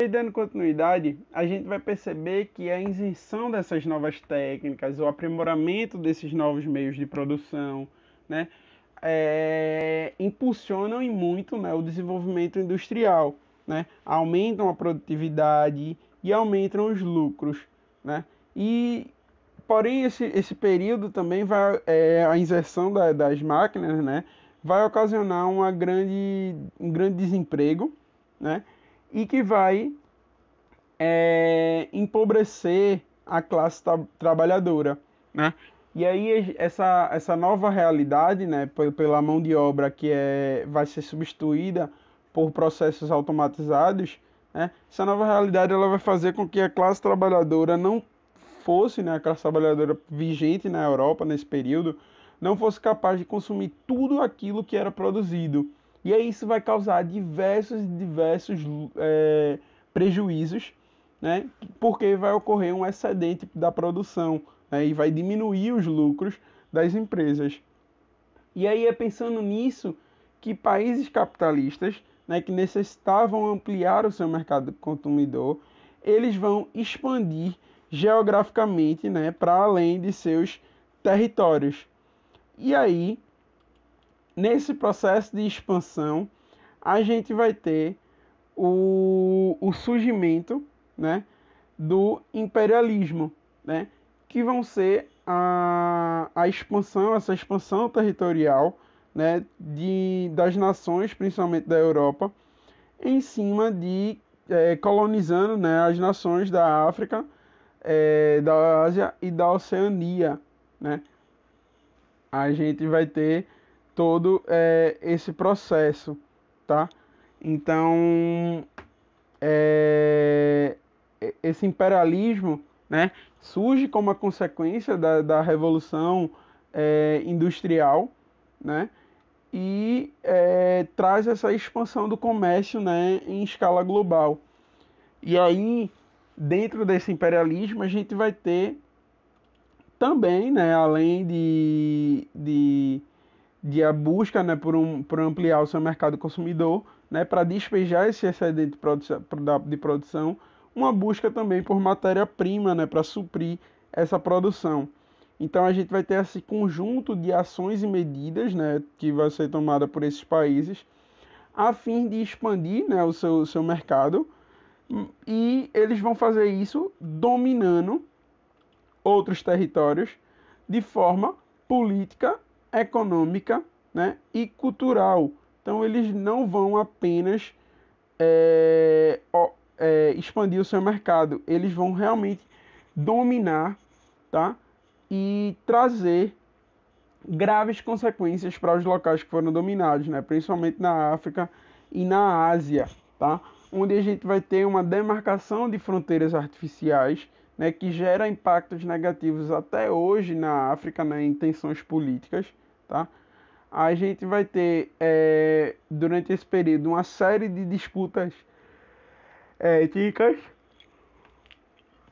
E dando continuidade, a gente vai perceber que a isenção dessas novas técnicas, o aprimoramento desses novos meios de produção, né, impulsionam e muito, né, o desenvolvimento industrial, né, aumentam a produtividade e aumentam os lucros, né, e porém esse período também vai, a inserção das máquinas, né, vai ocasionar um grande desemprego, né, e que vai empobrecer a classe trabalhadora, né? E aí essa nova realidade, né, pela mão de obra que vai ser substituída por processos automatizados, né? Essa nova realidade ela vai fazer com que a classe trabalhadora não fosse, né, a classe trabalhadora vigente na Europa nesse período, não fosse capaz de consumir tudo aquilo que era produzido. E aí isso vai causar diversos prejuízos, né? Porque vai ocorrer um excedente da produção, né? E vai diminuir os lucros das empresas. E aí é pensando nisso que países capitalistas, né, que necessitavam ampliar o seu mercado consumidor, eles vão expandir geograficamente, né, para além de seus territórios. E aí, nesse processo de expansão, a gente vai ter o surgimento, né, do imperialismo, né, que vão ser a expansão, essa expansão territorial, né, das nações, principalmente da Europa, em cima de colonizando, né, as nações da África, da Ásia e da Oceania, né. A gente vai ter todo esse processo, tá? Então, é, esse imperialismo, né, surge como a consequência da Revolução Industrial, né, e traz essa expansão do comércio, né, em escala global. E aí, dentro desse imperialismo, a gente vai ter também, né, além de a busca, né, por ampliar o seu mercado consumidor, né, para despejar esse excedente de produção, uma busca também por matéria-prima, né, para suprir essa produção. Então a gente vai ter esse conjunto de ações e medidas, né, que vai ser tomada por esses países a fim de expandir, né, seu mercado, e eles vão fazer isso dominando outros territórios de forma política, econômica, né, e cultural. Então eles não vão apenas expandir o seu mercado, eles vão realmente dominar, tá? E trazer graves consequências para os locais que foram dominados, né? Principalmente na África e na Ásia, tá? Onde a gente vai ter uma demarcação de fronteiras artificiais, né, que gera impactos negativos até hoje na África, né, em tensões políticas, tá? A gente vai ter, durante esse período, uma série de disputas étnicas,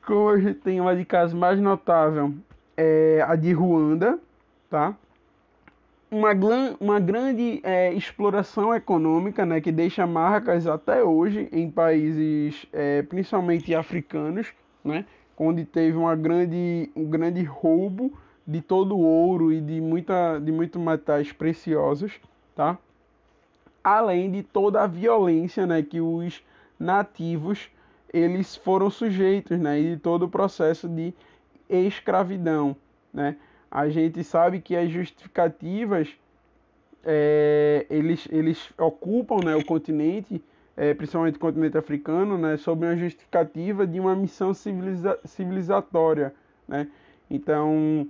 como a gente tem uma de caso mais notável, a de Ruanda, tá? Uma grande exploração econômica, né, que deixa marcas até hoje em países principalmente africanos, né, onde teve um grande roubo de todo o ouro e de muito metais preciosos, tá? Além de toda a violência, né, que os nativos eles foram sujeitos, né, e de todo o processo de escravidão, né? A gente sabe que as justificativas eles ocupam, né, o continente, principalmente o continente africano, né, sob uma justificativa de uma missão civilizatória, né? Então,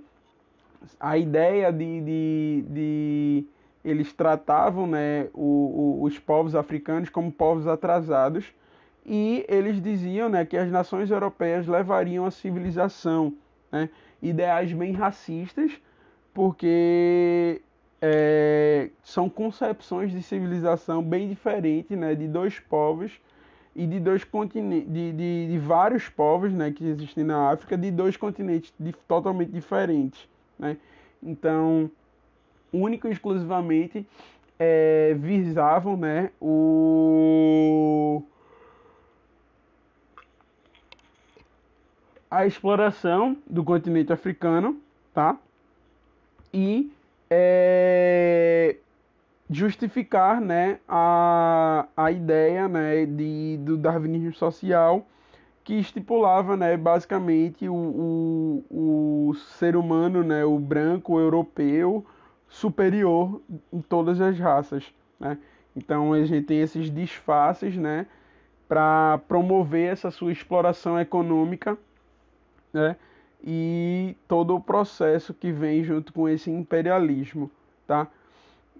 a ideia de eles tratavam, né, os povos africanos como povos atrasados e eles diziam, né, que as nações europeias levariam a civilização, né? Ideais bem racistas, porque são concepções de civilização bem diferentes, né, de dois povos e de dois continentes, de vários povos, né, que existem na África, de dois continentes totalmente diferentes, né? Então, único e exclusivamente visavam, né, a exploração do continente africano, tá? E justificar, né, a ideia, né, do darwinismo social, que estipulava, né, basicamente o ser humano, né, o branco, o europeu, superior em todas as raças, né? Então a gente tem esses disfarces, né, para promover essa sua exploração econômica, né, e todo o processo que vem junto com esse imperialismo, tá?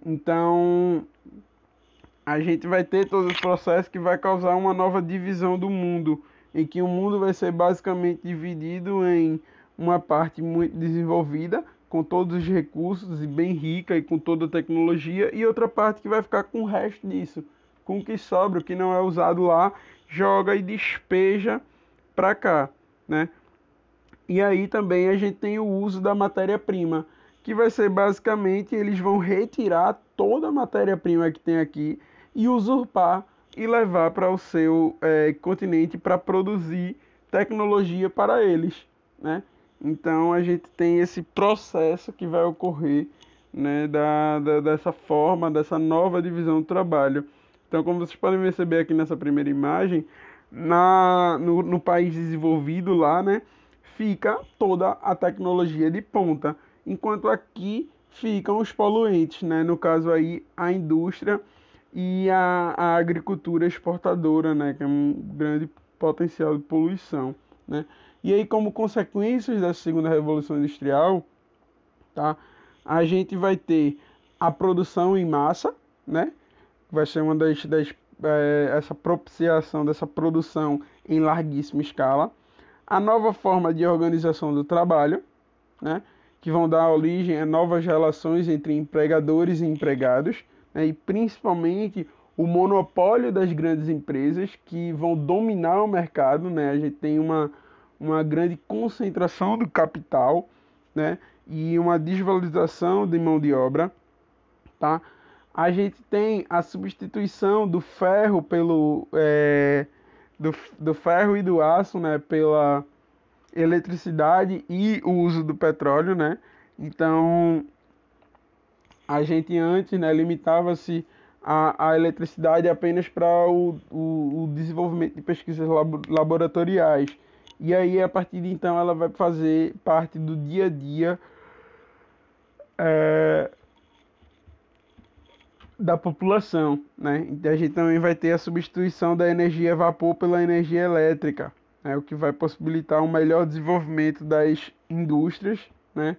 Então a gente vai ter todo esse processo que vai causar uma nova divisão do mundo, em que o mundo vai ser basicamente dividido em uma parte muito desenvolvida, com todos os recursos e bem rica e com toda a tecnologia, e outra parte que vai ficar com o resto disso, com o que sobra, o que não é usado lá, joga e despeja para cá, né? E aí também a gente tem o uso da matéria-prima, que vai ser basicamente eles vão retirar toda a matéria-prima que tem aqui e usurpar e levar para o seu continente para produzir tecnologia para eles, né? Então a gente tem esse processo que vai ocorrer, né, dessa forma, dessa nova divisão do trabalho. Então, como vocês podem perceber aqui nessa primeira imagem, no país desenvolvido lá, né, fica toda a tecnologia de ponta, enquanto aqui ficam os poluentes, né? No caso aí a indústria e a agricultura exportadora, né? Que é um grande potencial de poluição, né? E aí, como consequências da segunda revolução industrial, tá? A gente vai ter a produção em massa, né? Vai ser uma essa propiciação dessa produção em larguíssima escala, a nova forma de organização do trabalho, né, que vão dar origem a novas relações entre empregadores e empregados, né, e principalmente o monopólio das grandes empresas que vão dominar o mercado, né? A gente tem uma grande concentração do capital, né, e uma desvalorização de mão de obra, tá? A gente tem a substituição do ferro do ferro e do aço, né, pela eletricidade e o uso do petróleo, né? Então, a gente antes, né, limitava-se a eletricidade apenas para o desenvolvimento de pesquisas laboratoriais. E aí, a partir de então, ela vai fazer parte do dia a dia da população, né? Então, a gente também vai ter a substituição da energia a vapor pela energia elétrica, né? O que vai possibilitar um melhor desenvolvimento das indústrias, né?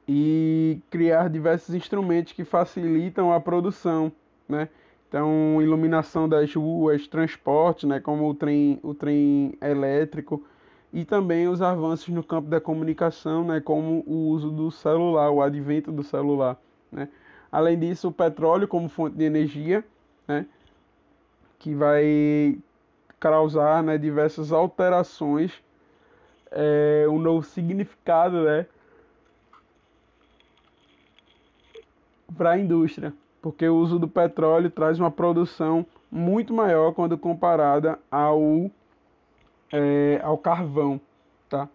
E criar diversos instrumentos que facilitam a produção, né? Então, iluminação das ruas, transporte, né? Como o trem elétrico e também os avanços no campo da comunicação, né? Como o uso do celular, o advento do celular, né? Além disso, o petróleo como fonte de energia, né? Que vai causar, né, diversas alterações, um novo significado, né, para a indústria, porque o uso do petróleo traz uma produção muito maior quando comparada ao carvão, tá?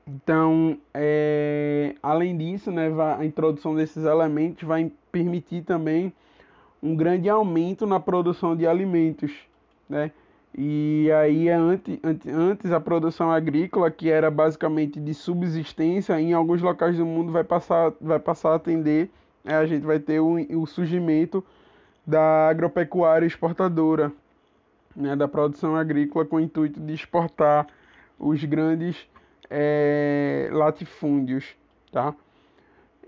Então, além disso, né, a introdução desses elementos vai permitir também um grande aumento na produção de alimentos, né? E aí, antes a produção agrícola, que era basicamente de subsistência, em alguns locais do mundo vai passar a atender, a gente vai ter o surgimento da agropecuária exportadora, né, da produção agrícola com o intuito de exportar os grandes latifúndios, tá?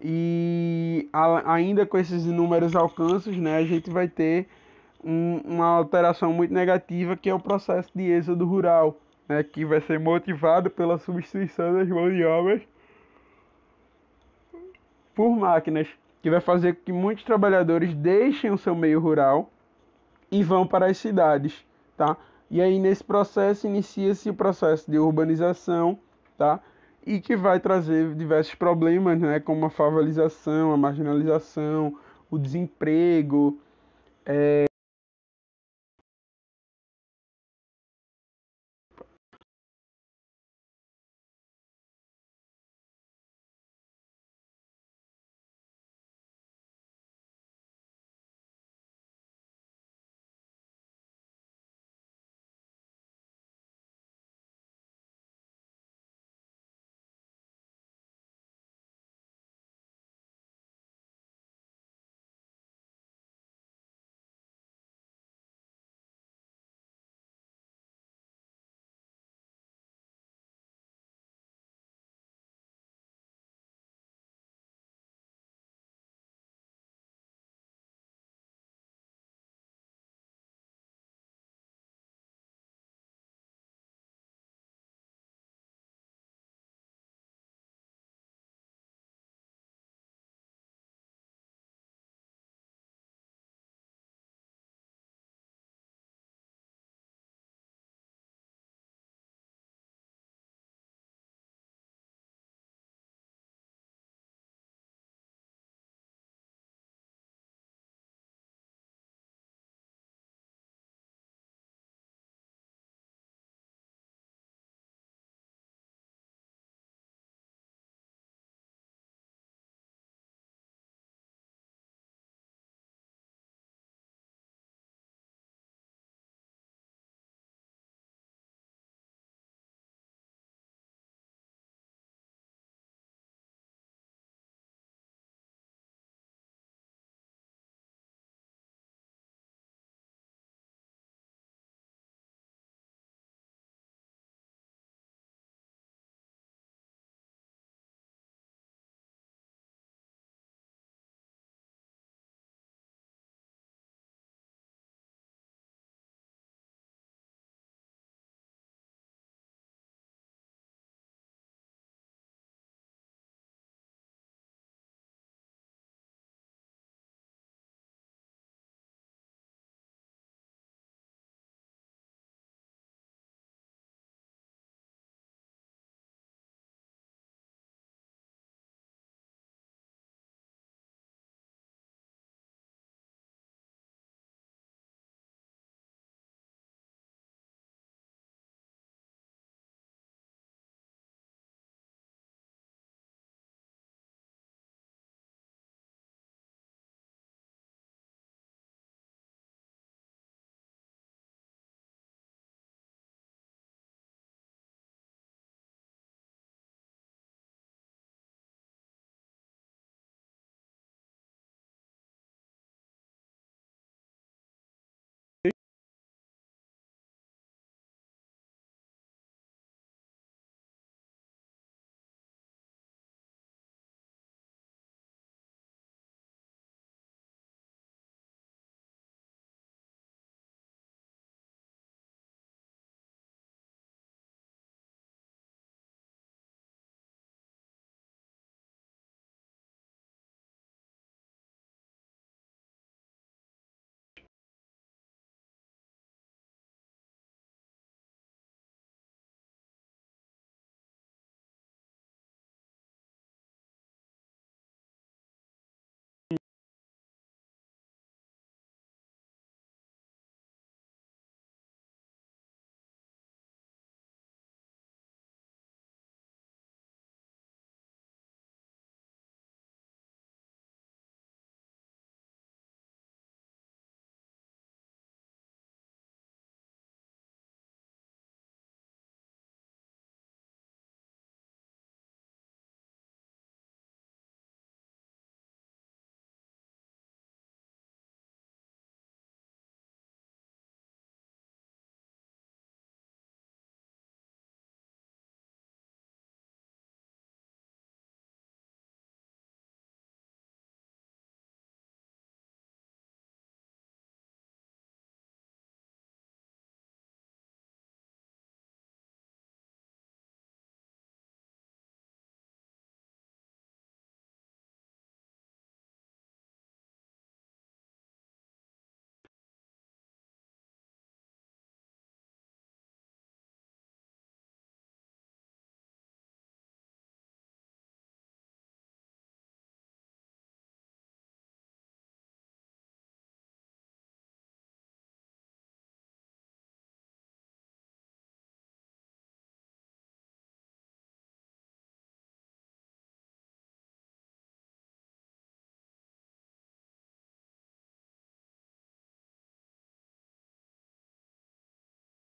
E ainda com esses inúmeros alcances, né, a gente vai ter uma alteração muito negativa, que é o processo de êxodo rural, né, que vai ser motivado pela substituição das mãos de obras por máquinas, que vai fazer com que muitos trabalhadores deixem o seu meio rural e vão para as cidades, tá? E aí nesse processo inicia-se o processo de urbanização, tá? E que vai trazer diversos problemas, né? Como a favelização, a marginalização, o desemprego,